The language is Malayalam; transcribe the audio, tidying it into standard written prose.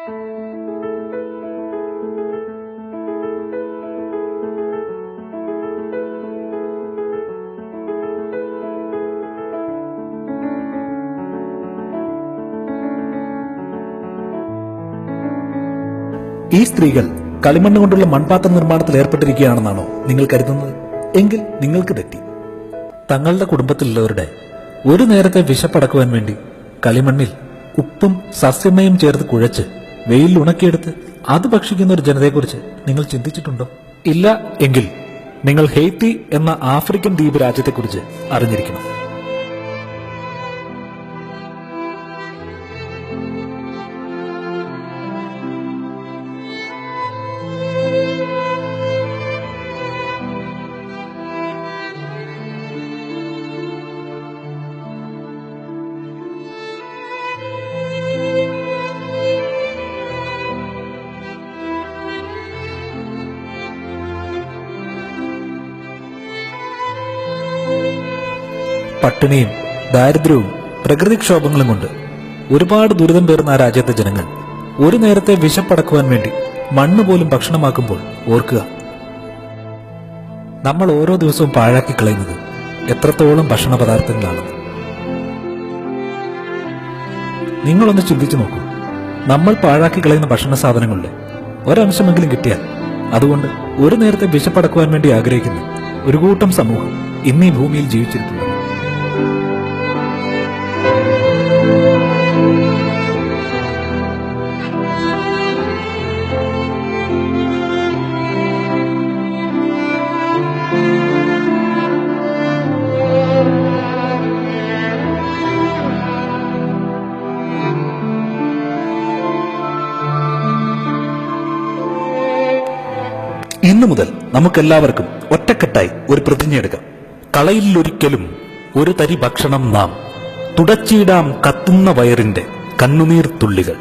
ഈ സ്ത്രീകൾ കളിമണ്ണ് കൊണ്ടുള്ള മൺപാത്ര നിർമ്മാണത്തിൽ ഏർപ്പെട്ടിരിക്കുകയാണെന്നാണോ നിങ്ങൾ കരുതുന്നത്? എങ്കിൽ നിങ്ങൾക്ക് തെറ്റി. തങ്ങളുടെ കുടുംബത്തിലുള്ളവരുടെ ഒരു നേരത്തെ വിശപ്പടക്കുവാൻ വേണ്ടി കളിമണ്ണിൽ ഉപ്പും സസ്യമയും ചേർത്ത് കുഴച്ച് വെയിൽ ഉണക്കിയെടുത്ത് അത് ഭക്ഷിക്കുന്ന ഒരു ജനതയെക്കുറിച്ച് നിങ്ങൾ ചിന്തിച്ചിട്ടുണ്ടോ? ഇല്ല എങ്കിൽ നിങ്ങൾ ഹെയ്ത്തി എന്ന ആഫ്രിക്കൻ ദ്വീപ് രാജ്യത്തെക്കുറിച്ച് അറിഞ്ഞിരിക്കണം. പട്ടിണിയും ദാരിദ്ര്യവും പ്രകൃതിക്ഷോഭങ്ങളും കൊണ്ട് ഒരുപാട് ദുരിതം പേർന്ന ആ രാജ്യത്തെ ജനങ്ങൾ ഒരു നേരത്തെ വിശപ്പടക്കുവാൻ വേണ്ടി മണ്ണ് പോലും ഭക്ഷണമാക്കുമ്പോൾ ഓർക്കുക, നമ്മൾ ഓരോ ദിവസവും പാഴാക്കി കളയുന്നത് എത്രത്തോളം ഭക്ഷണ പദാർത്ഥങ്ങളാണെന്ന്. നിങ്ങളൊന്ന് ചിന്തിച്ചു നോക്കൂ. നമ്മൾ പാഴാക്കി കളയുന്ന ഭക്ഷണ സാധനങ്ങളുടെ ഒരംശമെങ്കിലും കിട്ടിയാൽ അതുകൊണ്ട് ഒരു നേരത്തെ വിശപ്പടക്കുവാൻ വേണ്ടി ആഗ്രഹിക്കുന്ന ഒരു കൂട്ടം സമൂഹം ഇന്നീ ഭൂമിയിൽ ജീവിച്ചിരിക്കുന്നു. ഇന്നു മുതൽ നമുക്കെല്ലാവർക്കും ഒറ്റക്കെട്ടായി ഒരു പ്രതിജ്ഞയെടുക്കാം. കളയിലൊരിക്കലും ഒരു തരി ഭക്ഷണം നാം, തുടച്ചിടാം കത്തുന്ന വയറിന്റെ കണ്ണുനീർ തുള്ളികൾ.